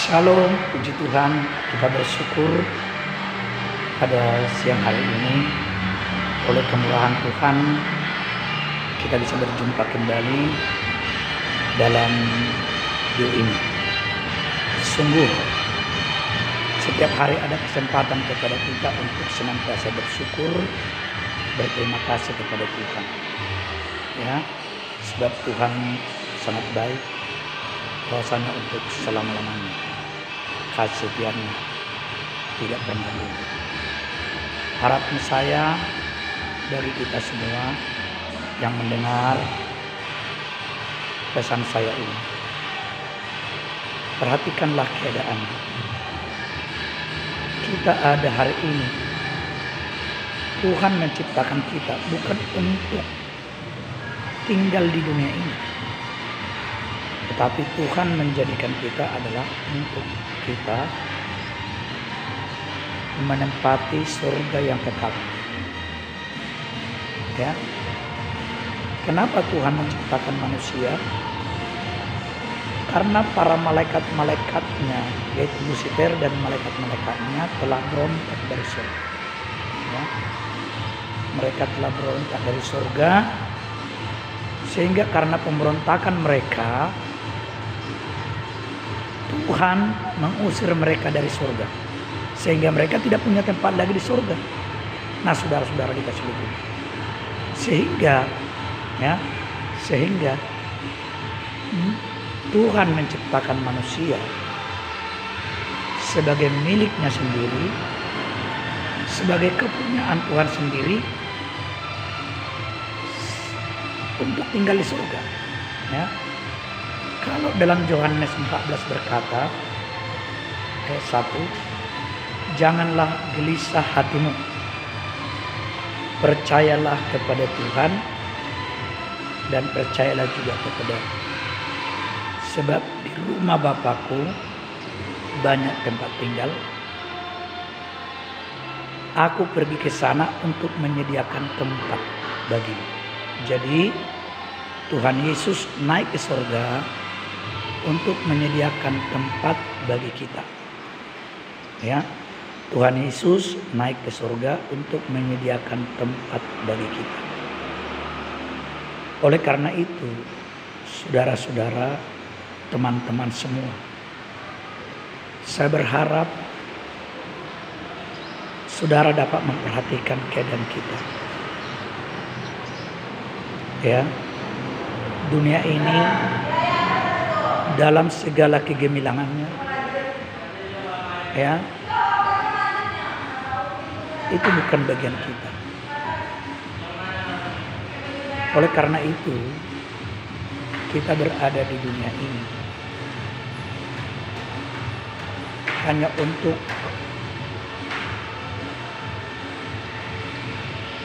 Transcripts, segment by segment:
Shalom, puji Tuhan, kita bersyukur pada siang hari ini oleh kemurahan Tuhan kita bisa berjumpa kembali dalam video ini. Sungguh setiap hari ada kesempatan kepada kita untuk senantiasa bersyukur, berterima kasih kepada Tuhan. Ya, sebab Tuhan sangat baik, bahwasanya untuk selama-lamanya kasih setianya tidak pernah luntur. Harapan saya dari kita semua yang mendengar pesan saya ini, perhatikanlah keadaan kita ada hari ini. Tuhan menciptakan kita bukan untuk tinggal di dunia ini, tetapi Tuhan menjadikan kita adalah untuk kita menempati surga yang kekal. Ya. Kenapa Tuhan menciptakan manusia? Karena para malaikat-malaikatnya, yaitu Lucifer dan malaikat-malaikatnya telah berontak dari surga. Ya. Mereka telah berontak dari surga, sehingga karena pemberontakan mereka, Tuhan mengusir mereka dari surga, sehingga mereka tidak punya tempat lagi di surga. Nah, saudara-saudara dikasih lihat, sehingga Tuhan menciptakan manusia sebagai miliknya sendiri, sebagai kepunyaan Tuhan sendiri, untuk tinggal di surga. Ya. Kalau dalam Yohanes 14 berkata, ayat 1, janganlah gelisah hatimu, percayalah kepada Tuhan dan percayalah juga kepada, sebab di rumah Bapakku banyak tempat tinggal. Aku pergi ke sana untuk menyediakan tempat bagimu. Jadi Tuhan Yesus naik ke surga untuk menyediakan tempat bagi kita. Ya, Tuhan Yesus naik ke surga untuk menyediakan tempat bagi kita. Oleh karena itu, saudara-saudara, teman-teman semua, saya berharap saudara dapat memperhatikan keadaan kita. Ya, dunia ini dalam segala kegemilangannya, ya, itu bukan bagian kita. Oleh karena itu, kita berada di dunia ini hanya untuk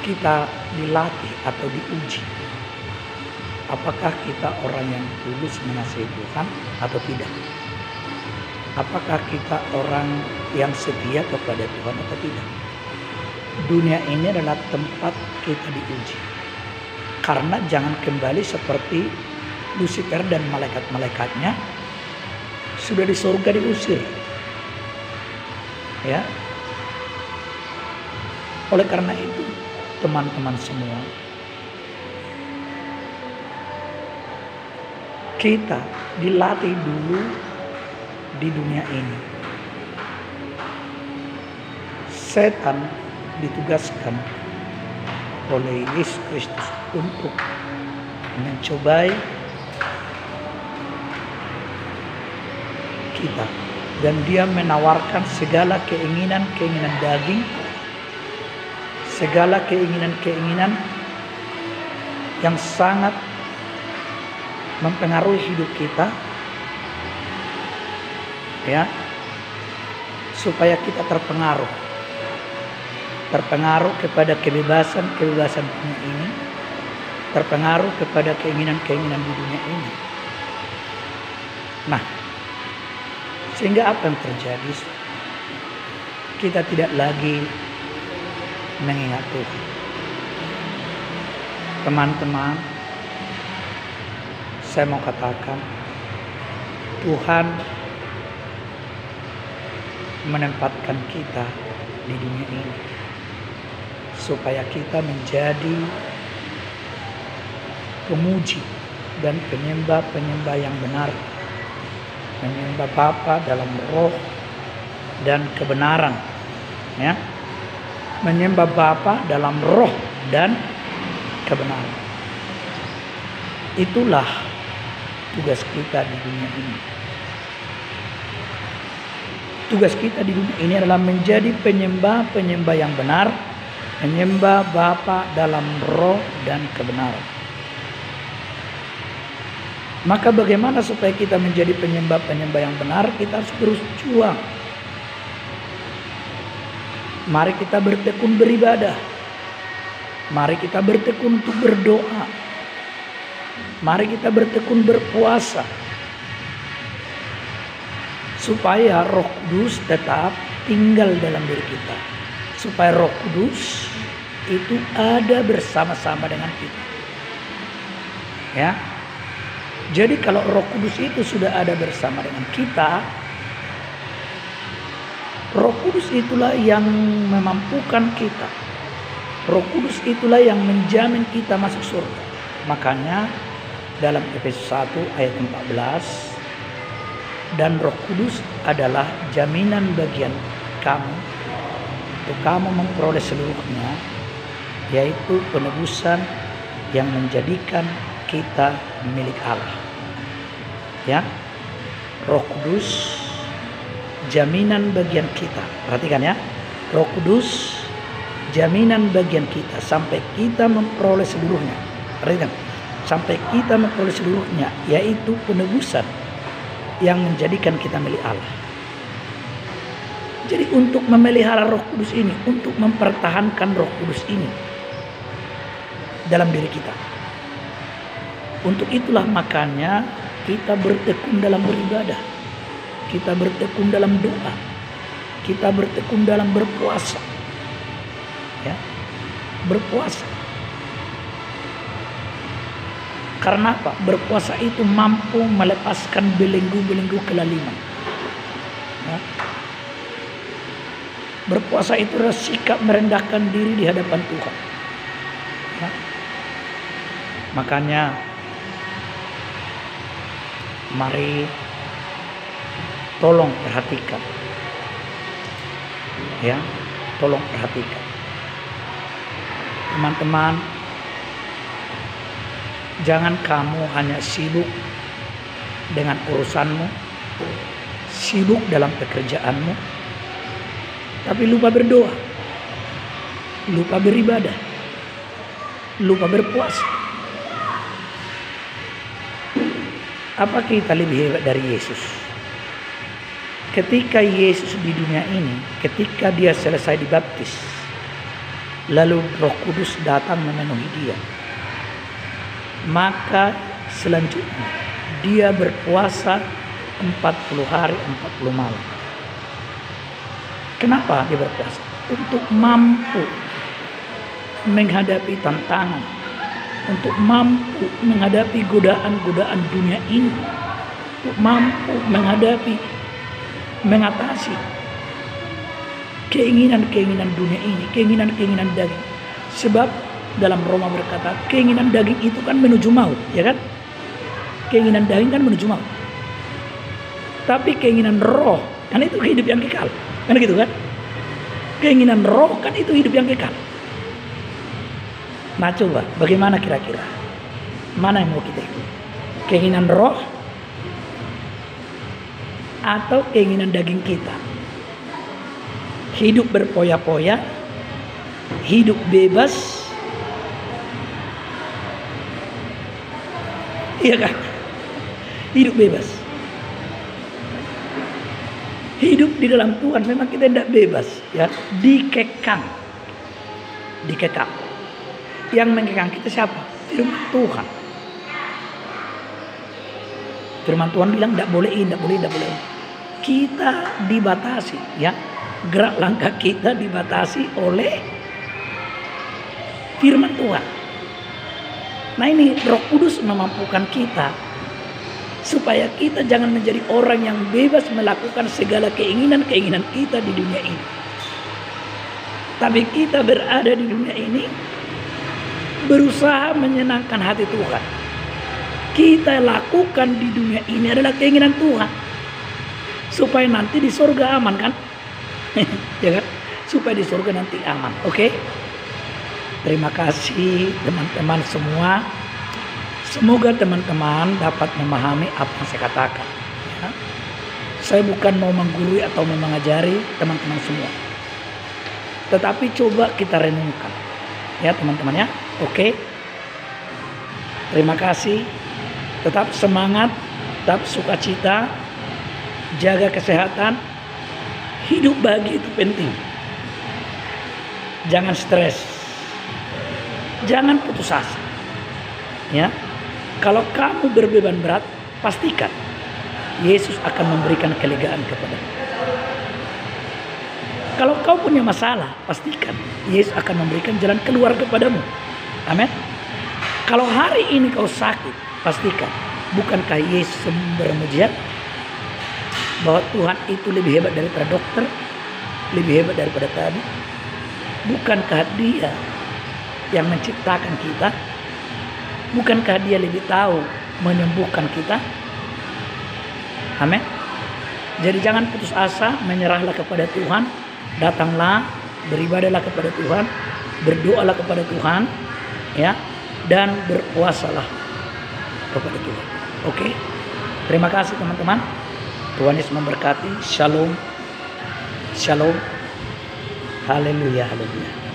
kita dilatih atau diuji. Apakah kita orang yang tulus mengasihi Tuhan atau tidak? Apakah kita orang yang setia kepada Tuhan atau tidak? Dunia ini adalah tempat kita diuji. Karena jangan kembali seperti Lucifer dan malaikat-malaikatnya sudah di surga diusir. Ya. Oleh karena itu, teman-teman semua, kita dilatih dulu di dunia ini. Setan ditugaskan oleh Yesus Kristus untuk mencobai kita, dan dia menawarkan segala keinginan-keinginan daging, segala keinginan-keinginan yang sangat mempengaruhi hidup kita, ya, supaya kita terpengaruh kepada kebebasan dunia ini, terpengaruh kepada keinginan-keinginan di dunia ini. Nah, sehingga apa yang terjadi? Kita tidak lagi mengingat Tuhan. Teman-teman, saya mau katakan, Tuhan menempatkan kita di dunia ini supaya kita menjadi pemuji dan penyembah-penyembah yang benar, menyembah Bapa dalam roh dan kebenaran, ya, menyembah Bapa dalam roh dan kebenaran. Itulah tugas kita di dunia ini. Tugas kita di dunia ini adalah menjadi penyembah-penyembah yang benar, menyembah Bapa dalam roh dan kebenaran. Maka bagaimana supaya kita menjadi penyembah-penyembah yang benar? Kita harus terus juang. Mari kita bertekun beribadah. Mari kita bertekun untuk berdoa. Mari kita bertekun berpuasa. Supaya Roh Kudus tetap tinggal dalam diri kita. Supaya Roh Kudus itu ada bersama-sama dengan kita. Ya. Jadi kalau Roh Kudus itu sudah ada bersama dengan kita, Roh Kudus itulah yang memampukan kita. Roh Kudus itulah yang menjamin kita masuk surga. Makanya dalam Efesus 1 ayat 14, dan Roh Kudus adalah jaminan bagian kamu untuk kamu memperoleh seluruhnya, yaitu penebusan yang menjadikan kita milik Allah. Ya, Roh Kudus jaminan bagian kita. Perhatikan ya, Roh Kudus jaminan bagian kita sampai kita memperoleh seluruhnya. Perhatikan, sampai kita memperoleh seluruhnya, yaitu penebusan yang menjadikan kita milik Allah. Jadi untuk memelihara Roh Kudus ini, untuk mempertahankan Roh Kudus ini dalam diri kita, untuk itulah makanya kita bertekun dalam beribadah, kita bertekun dalam doa, kita bertekun dalam berpuasa, ya, berpuasa. Karena apa? Berpuasa itu mampu melepaskan belenggu-belenggu kelaliman. Ya. Berpuasa itu adalah sikap merendahkan diri di hadapan Tuhan. Ya. Makanya mari tolong perhatikan. Ya, tolong perhatikan. Teman-teman, jangan kamu hanya sibuk dengan urusanmu, sibuk dalam pekerjaanmu, tapi lupa berdoa, lupa beribadah, lupa berpuasa. Apa kita lebih hebat dari Yesus? Ketika Yesus di dunia ini, ketika dia selesai dibaptis, lalu Roh Kudus datang memenuhi dia, maka selanjutnya dia berpuasa 40 hari 40 malam. Kenapa dia berpuasa? Untuk mampu menghadapi tantangan, untuk mampu menghadapi godaan-godaan dunia ini, untuk mampu mengatasi keinginan-keinginan dunia ini, keinginan-keinginan daging. Sebab dalam Roma berkata, keinginan daging itu kan menuju maut, ya kan? Keinginan daging kan menuju maut. Tapi keinginan roh kan itu hidup yang kekal. Kan gitu kan? Keinginan roh kan itu hidup yang kekal. Nah coba, bagaimana kira-kira? Mana yang mau kita ikut? Keinginan roh atau keinginan daging kita? Hidup berpoya-poya, hidup bebas, iya kan? Hidup bebas. Hidup di dalam Tuhan memang kita tidak bebas, ya, dikekang. Yang mengekang kita siapa? Firman Tuhan. Firman Tuhan bilang tidak boleh ini, tidak boleh, tidak boleh. Kita dibatasi, ya. Gerak langkah kita dibatasi oleh firman Tuhan. Nah ini Roh Kudus memampukan kita Supaya kita jangan menjadi orang yang bebas melakukan segala keinginan-keinginan kita di dunia ini. Tapi kita berada di dunia ini berusaha menyenangkan hati Tuhan. Kita lakukan di dunia ini adalah keinginan Tuhan. Supaya nanti di surga aman kan? Ya kan? Supaya di surga nanti aman. Oke? Terima kasih teman-teman semua. Semoga teman-teman dapat memahami apa yang saya katakan. Ya. Saya bukan mau menggurui atau mengajari teman-teman semua. Tetapi coba kita renungkan. Ya teman-teman ya. Oke. Terima kasih. Tetap semangat. Tetap sukacita. Jaga kesehatan. Hidup bahagia itu penting. Jangan stres. Jangan putus asa. Ya. Kalau kamu berbeban berat, pastikan Yesus akan memberikan kelegaan kepadamu. Kalau kau punya masalah, pastikan Yesus akan memberikan jalan keluar kepadamu. Amin. Kalau hari ini kau sakit, pastikan bukankah Yesus sumber mujizat? Bahwa Tuhan itu lebih hebat daripada dokter, lebih hebat daripada tabib. Bukankah Dia yang menciptakan kita? Bukankah Dia lebih tahu menyembuhkan kita? Amin. Jadi jangan putus asa, menyerahlah kepada Tuhan. Datanglah, beribadahlah kepada Tuhan, berdoalah kepada Tuhan, ya, dan berpuasalah kepada Tuhan. Oke. Terima kasih teman-teman. Tuhan Yesus memberkati. Shalom. Shalom. Haleluya, haleluya.